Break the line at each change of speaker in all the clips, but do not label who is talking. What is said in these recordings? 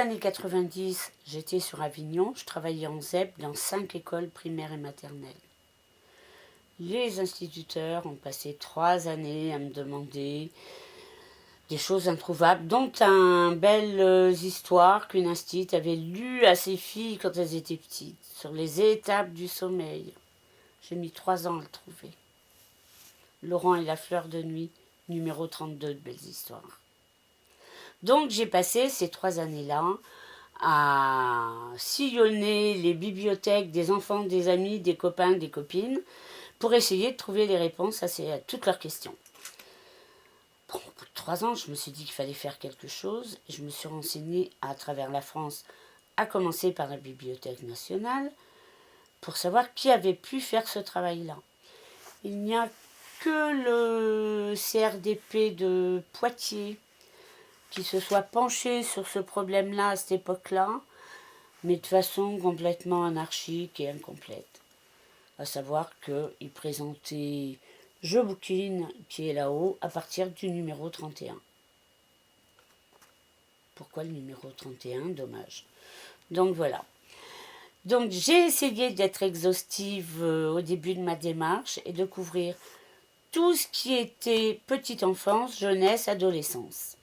années 90, j'étais sur Avignon, je travaillais en ZEP dans 5 écoles primaires et maternelles. Les instituteurs ont passé 3 années à me demander des choses introuvables, dont un belle histoire qu'une institut avait lue à ses filles quand elles étaient petites, sur les étapes du sommeil. J'ai mis 3 ans à le trouver. Laurent et la fleur de nuit, numéro 32 de Belles Histoires. Donc j'ai passé ces 3 années-là à sillonner les bibliothèques des enfants, des amis, des copains, des copines, pour essayer de trouver les réponses à toutes leurs questions. Bon, au bout de 3 ans, je me suis dit qu'il fallait faire quelque chose. Je me suis renseignée à travers la France, à commencer par la Bibliothèque nationale, pour savoir qui avait pu faire ce travail-là. Il n'y a que le CRDP de Poitiers qui se soit penché sur ce problème-là à cette époque-là, mais de façon complètement anarchique et incomplète. À savoir qu'il présentait Je bouquine, qui est là-haut, à partir du numéro 31. Pourquoi le numéro 31? Dommage. Donc voilà. Donc j'ai essayé d'être exhaustive au début de ma démarche et de couvrir tout ce qui était petite enfance, jeunesse, adolescence.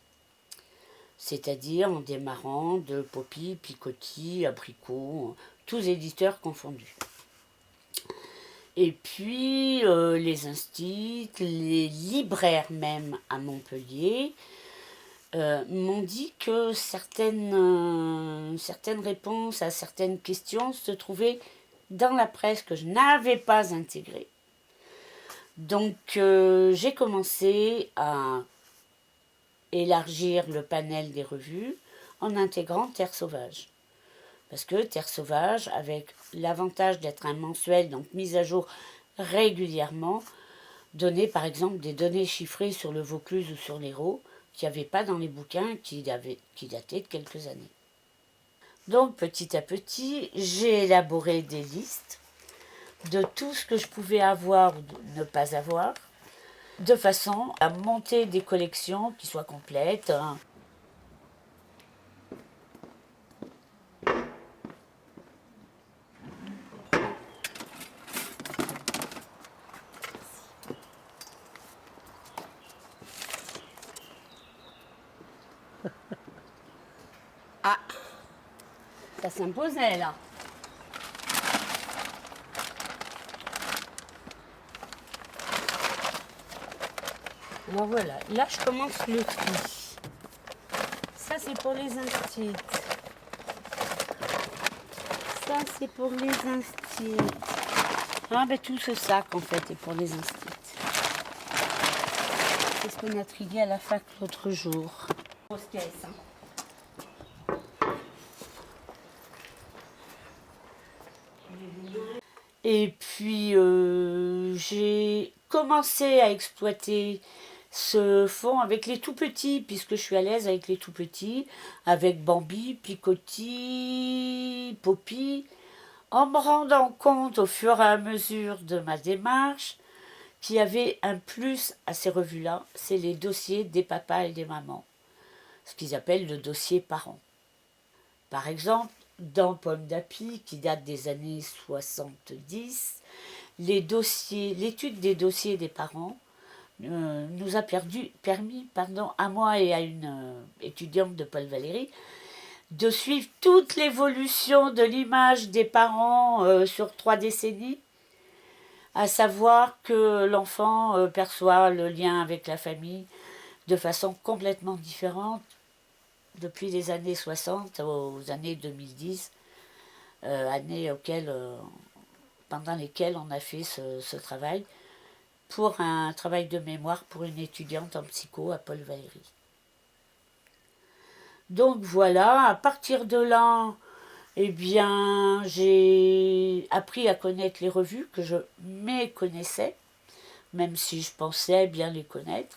C'est-à-dire en démarrant de Poppy, Picotti, Abricot, tous éditeurs confondus. Et puis les instituts, les libraires même à Montpellier m'ont dit que certaines réponses à certaines questions se trouvaient dans la presse que je n'avais pas intégrée. Donc j'ai commencé à élargir le panel des revues en intégrant Terre Sauvage. Parce que Terre Sauvage, avec l'avantage d'être un mensuel, donc mis à jour régulièrement, donnait par exemple des données chiffrées sur le Vaucluse ou sur l'Hérault, qu'il n'y avait pas dans les bouquins qui dataient de quelques années. Donc petit à petit, j'ai élaboré des listes de tout ce que je pouvais avoir ou ne pas avoir, de façon à monter des collections qui soient complètes. Ah, ça s'imposait là. Alors voilà, là je commence le tri. Ça c'est pour les instituts. Ça c'est pour les instituts. Ah ben tout ce sac en fait est pour les instituts. C'est ce qu'on a trié à la fac l'autre jour. Grosse caisse, hein. Et puis j'ai commencé à exploiter ce fond avec les tout petits, puisque je suis à l'aise avec les tout petits, avec Bambi, Picotti, Poppy, en me rendant compte au fur et à mesure de ma démarche qu'il y avait un plus à ces revues-là, c'est les dossiers des papas et des mamans, ce qu'ils appellent le dossier parent. Par exemple, dans Pomme d'Api, qui date des années 70, l'étude des dossiers des parents nous a permis, à moi et à une étudiante de Paul Valéry, de suivre toute l'évolution de l'image des parents sur 3 décennies, à savoir que l'enfant perçoit le lien avec la famille de façon complètement différente depuis les années 60 aux années 2010, années pendant lesquelles on a fait ce travail pour un travail de mémoire pour une étudiante en psycho à Paul Valéry. Donc voilà, à partir de là, eh bien, j'ai appris à connaître les revues que je méconnaissais, même si je pensais bien les connaître.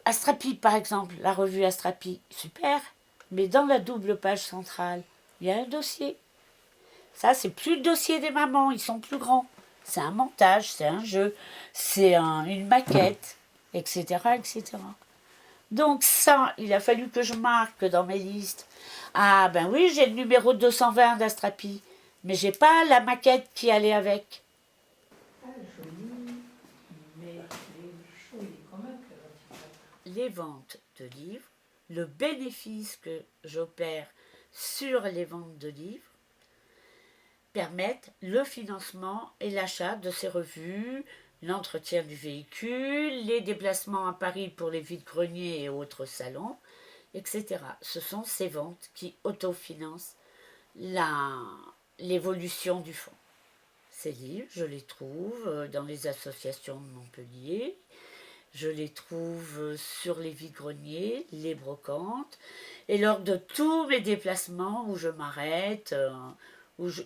Astrapi, par exemple, la revue Astrapi, super, mais dans la double page centrale, il y a un dossier. Ça, c'est plus le dossier des mamans, ils sont plus grands. C'est un montage, c'est un jeu, c'est une maquette, etc., etc. Donc ça, il a fallu que je marque dans mes listes. Ah ben oui, j'ai le numéro 220 d'Astrapi, mais j'ai pas la maquette qui allait avec.
Ah, joli, mais il est quand même
Les ventes de livres, le bénéfice que j'opère sur les ventes de livres permettent le financement et l'achat de ces revues, l'entretien du véhicule, les déplacements à Paris pour les vides-greniers et autres salons, etc. Ce sont ces ventes qui autofinancent l'évolution du fonds. Ces livres, je les trouve dans les associations de Montpellier, je les trouve sur les vides-greniers, les brocantes, et lors de tous mes déplacements où je m'arrête,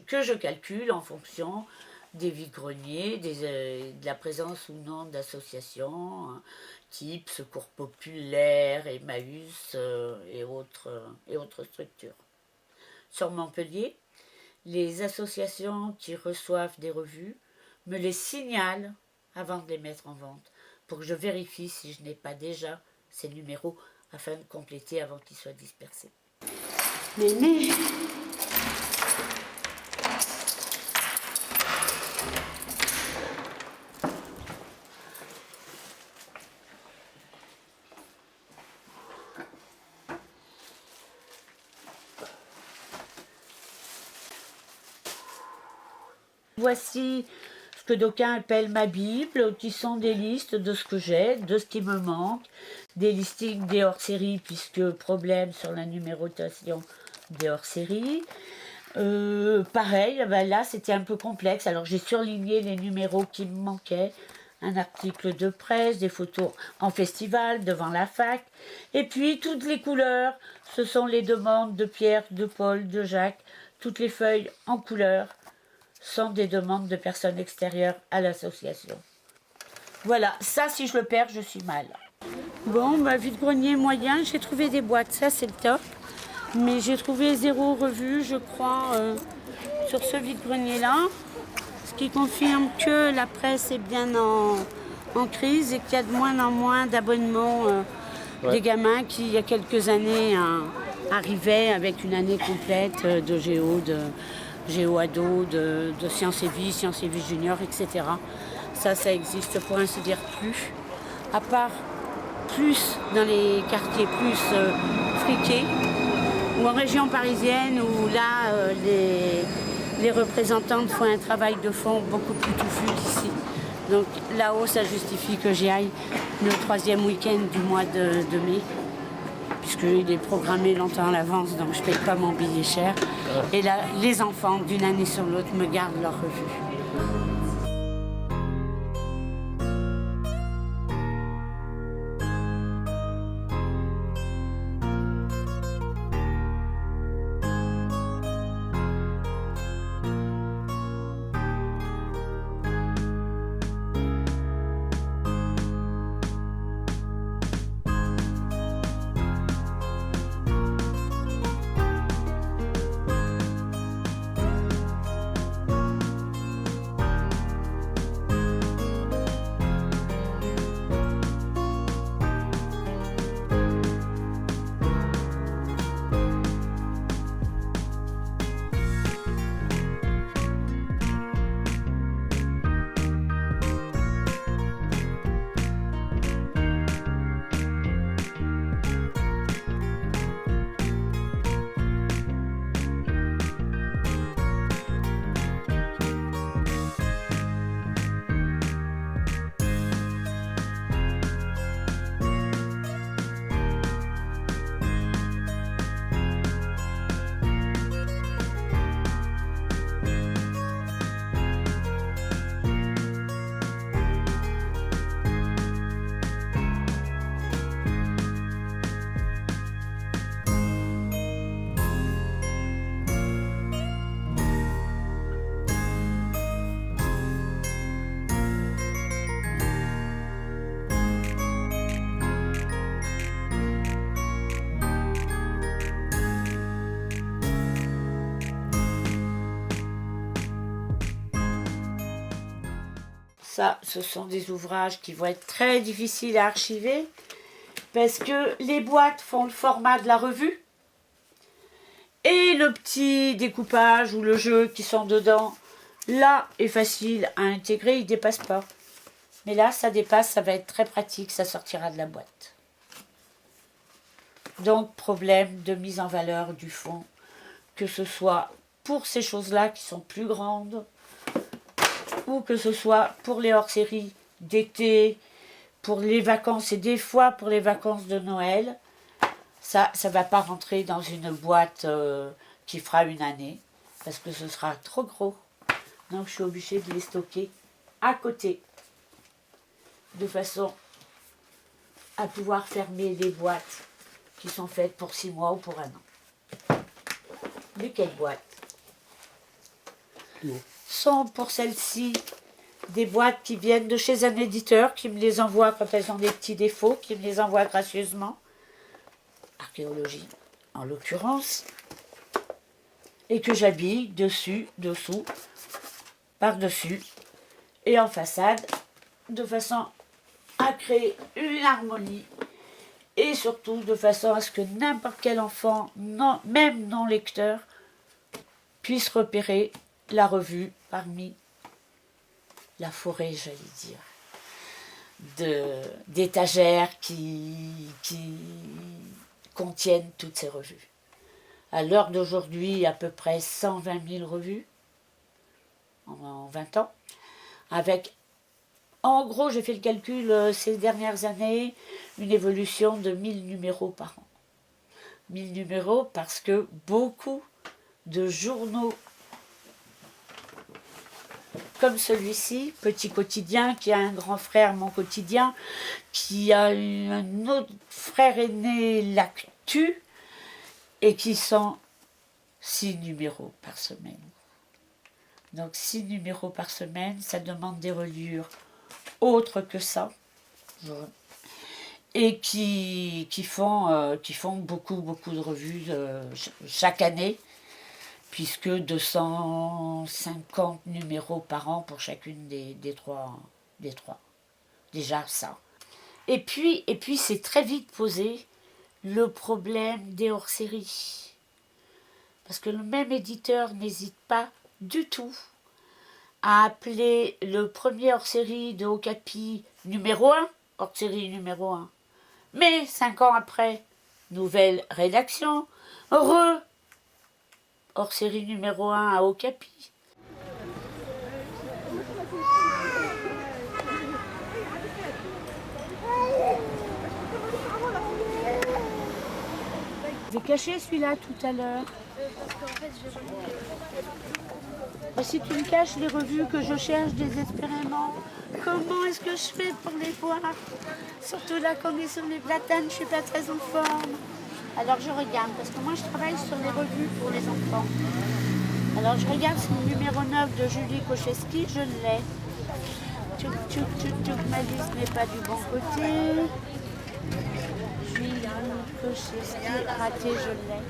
que je calcule en fonction des vides-greniers, de la présence ou non d'associations, type Secours Populaire, Emmaüs et autres structures. Sur Montpellier, les associations qui reçoivent des revues me les signalent avant de les mettre en vente, pour que je vérifie si je n'ai pas déjà ces numéros afin de compléter avant qu'ils soient dispersés. Mais voici ce que d'aucuns appellent ma Bible, qui sont des listes de ce que j'ai, de ce qui me manque, des listings des hors-séries, puisque problème sur la numérotation des hors-séries. Pareil, ben là c'était un peu complexe, alors j'ai surligné les numéros qui me manquaient, un article de presse, des photos en festival devant la fac, et puis toutes les couleurs, ce sont les demandes de Pierre, de Paul, de Jacques, toutes les feuilles en couleur sont des demandes de personnes extérieures à l'association. Voilà, ça si je le perds, je suis mal. Bon, bah, vide-grenier moyen, j'ai trouvé des boîtes, ça c'est le top. Mais j'ai trouvé 0 revue, je crois, sur ce vide-grenier-là. Ce qui confirme que la presse est bien en crise et qu'il y a de moins en moins d'abonnements des gamins qui, il y a quelques années, arrivaient avec une année complète de géo-ado, de sciences et vie junior, etc. Ça existe pour ainsi dire plus. À part plus dans les quartiers plus friqués, ou en région parisienne où là les représentantes font un travail de fond beaucoup plus touffu qu'ici. Donc là-haut ça justifie que j'y aille le 3e week-end du mois de mai, puisqu'il est programmé longtemps à l'avance, donc je ne paye pas mon billet cher. Et là, les enfants, d'une année sur l'autre, me gardent leur revue. Ça, ce sont des ouvrages qui vont être très difficiles à archiver, parce que les boîtes font le format de la revue et le petit découpage ou le jeu qui sont dedans, là, est facile à intégrer, il ne dépasse pas. Mais là, ça dépasse, ça va être très pratique, ça sortira de la boîte. Donc, problème de mise en valeur du fond, que ce soit pour ces choses-là qui sont plus grandes, ou que ce soit pour les hors-séries d'été, pour les vacances, et des fois pour les vacances de Noël, ça ne va pas rentrer dans une boîte qui fera une année, parce que ce sera trop gros. Donc je suis obligée de les stocker à côté, de façon à pouvoir fermer les boîtes qui sont faites pour 6 mois ou pour 1 an. Mais quelles boîtes? Sont pour celles-ci des boîtes qui viennent de chez un éditeur, qui me les envoie quand elles ont des petits défauts, qui me les envoie gracieusement. Archéologie, en l'occurrence. Et que j'habille dessus, dessous, par-dessus et en façade, de façon à créer une harmonie et surtout de façon à ce que n'importe quel enfant, non, même non lecteur, puisse repérer la revue parmi la forêt, j'allais dire, d'étagères qui contiennent toutes ces revues. À l'heure d'aujourd'hui, à peu près 120 000 revues en 20 ans, avec, en gros, j'ai fait le calcul ces dernières années, une évolution de 1000 numéros par an. 1000 numéros parce que beaucoup de journaux comme celui-ci, Petit Quotidien, qui a un grand frère, Mon Quotidien, qui a un autre frère aîné, L'Actu, et qui sont 6 numéros par semaine. Donc 6 numéros par semaine, ça demande des reliures autres que ça, et qui font beaucoup de revues chaque année, puisque 250 numéros par an pour chacune des trois. Déjà ça. Et puis c'est très vite posé le problème des hors-séries. Parce que le même éditeur n'hésite pas du tout à appeler le premier hors-série de Okapi numéro 1, hors-série numéro 1. Mais 5 ans après, nouvelle rédaction, hors-série numéro 1 à Okapi. J'ai caché celui-là tout à l'heure. Si tu me caches les revues que je cherche désespérément, comment est-ce que je fais pour les voir? Surtout là, quand on est sur les platanes, je ne suis pas très en forme. Alors je regarde, parce que moi je travaille sur les revues pour les enfants. Alors je regarde si le numéro 9 de Julie Kocheski, je l'ai. Ma liste n'est pas du bon côté. Julie Kocheski, raté, je l'ai.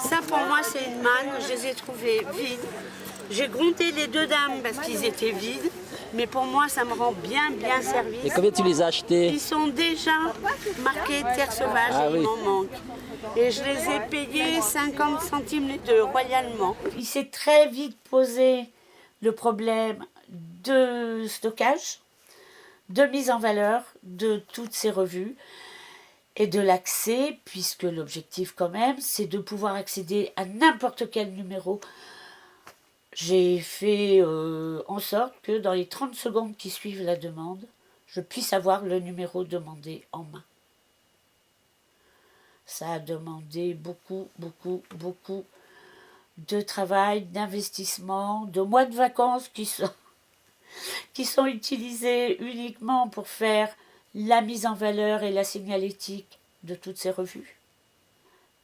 Ça pour moi c'est une manne, je les ai trouvées vides. J'ai grondé les 2 dames parce qu'ils étaient vides, mais pour moi ça me rend bien service.
Et combien tu les as achetés?
Ils sont déjà marqués Terre Sauvage et il m'en manque. Et je les ai payés 50 centimes les 2, royalement. Il s'est très vite posé le problème de stockage, de mise en valeur de toutes ces revues et de l'accès, puisque l'objectif quand même, c'est de pouvoir accéder à n'importe quel numéro. J'ai fait en sorte que dans les 30 secondes qui suivent la demande, je puisse avoir le numéro demandé en main. Ça a demandé beaucoup de travail, d'investissement, de mois de vacances qui sont utilisés uniquement pour faire la mise en valeur et la signalétique de toutes ces revues.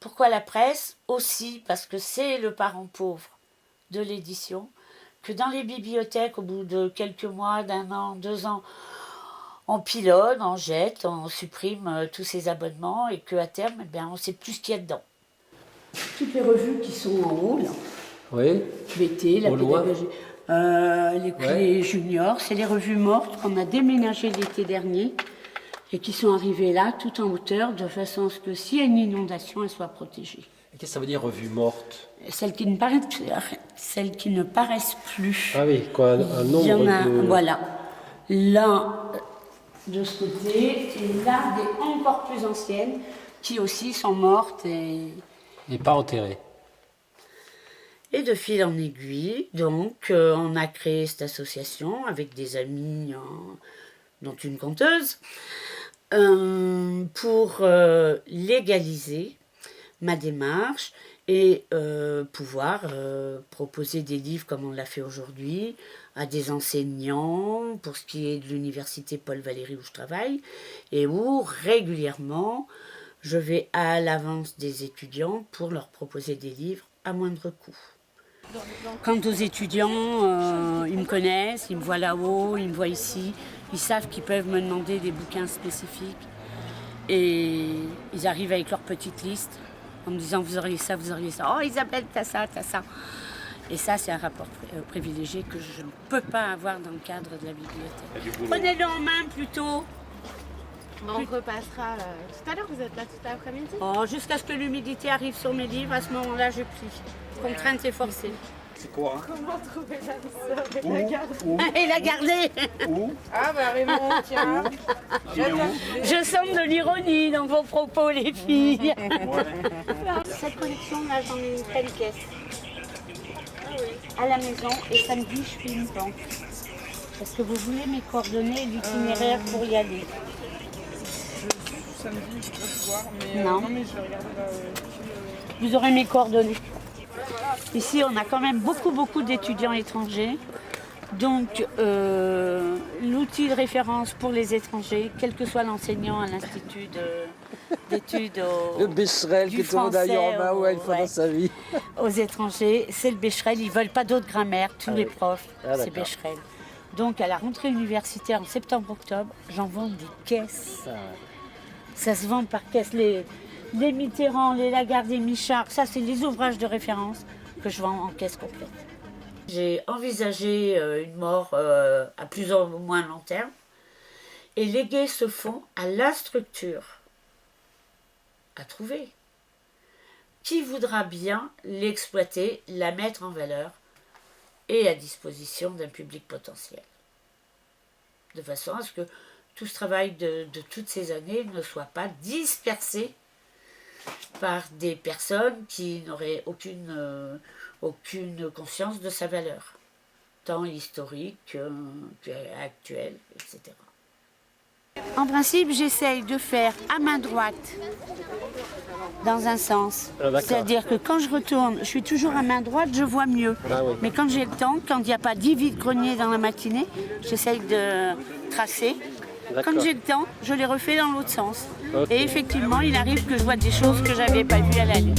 Pourquoi la presse? Aussi parce que c'est le parent pauvre de l'édition, que dans les bibliothèques, au bout de quelques mois, d'1 an, 2 ans, on pilonne, on jette, on supprime tous ces abonnements et qu'à terme, eh bien, on ne sait plus ce qu'il y a dedans. Toutes les revues qui sont en haut, là,
oui.
BT, la pédagogie, les juniors, c'est les revues mortes qu'on a déménagées l'été dernier. et qui sont arrivées là, tout en hauteur, de façon à ce que s'il y a une inondation, elles soient protégées.
Et qu'est-ce que ça veut dire revue morte?
Celles qui ne paraissent plus.
Ah oui, quoi, un nombre
Il y en a,
de...
voilà. Là, de ce côté, et là, des encore plus anciennes, qui aussi sont mortes
Et pas enterré.
Et de fil en aiguille, donc, on a créé cette association avec des amis, dont une conteuse, pour légaliser ma démarche et pouvoir proposer des livres comme on l'a fait aujourd'hui à des enseignants pour ce qui est de l'université Paul Valéry où je travaille et où régulièrement je vais à l'avance des étudiants pour leur proposer des livres à moindre coût. Quant aux étudiants, ils me connaissent, ils me voient là-haut, ils me voient ici, ils savent qu'ils peuvent me demander des bouquins spécifiques et ils arrivent avec leur petite liste en me disant vous auriez ça, vous auriez ça. Oh Isabelle, t'as ça, t'as ça. Et ça, c'est un rapport privilégié que je ne peux pas avoir dans le cadre de la bibliothèque. Prenez-le en main plutôt.
On repassera tout à l'heure, vous êtes là tout l'après-midi.
Oh, jusqu'à ce que l'humidité arrive sur mes livres, à ce moment-là, je plie. Contrainte et forcée.
C'est quoi hein?
Comment trouver l'âme sœur et la garder?
Et la garder.
Ah bah Raymond, tiens.
Je sens de l'ironie dans vos propos, les filles. Cette collection-là, j'en ai une pleine caisse. À la maison, et samedi, je fais une vente. Est-ce que vous voulez mes coordonnées et l'itinéraire pour y aller?
Samedi, je peux voir, mais
Non.
non, mais je vais regarder là.
Vous aurez mes coordonnées. Ici, on a quand même beaucoup d'étudiants étrangers. Donc, l'outil de référence pour les étrangers, quel que soit l'enseignant à l'institut d'études
Le Becherel
du
que tout le monde a eu en main une fois
ouais,
dans sa vie.
aux étrangers, c'est le Becherel. Ils ne veulent pas d'autres grammaire, tous les profs,
Ah,
c'est
d'accord.
Becherel. Donc, à la rentrée universitaire en septembre-octobre, j'en vends des caisses. Ça se vend par caisse. Les Mitterrand, les Lagarde et Michard, ça c'est les ouvrages de référence que je vends en caisse complète. J'ai envisagé une mort à plus ou moins long terme et léguer ce fonds à la structure à trouver. Qui voudra bien l'exploiter, la mettre en valeur et à disposition d'un public potentiel. De façon à ce que tout ce travail de toutes ces années ne soit pas dispersé par des personnes qui n'auraient aucune conscience de sa valeur, tant historique qu'actuelle, etc. En principe, j'essaye de faire à main droite, dans un sens. C'est-à-dire que quand je retourne, je suis toujours à main droite, je vois mieux.
Ah oui.
Mais quand j'ai le temps, quand il n'y a pas 10 vides-greniers dans la matinée, j'essaye de tracer.
D'accord.
Quand j'ai le temps, je les refais dans l'autre sens.
Ok.
Et effectivement, il arrive que je vois des choses que je n'avais pas vues à la nuit.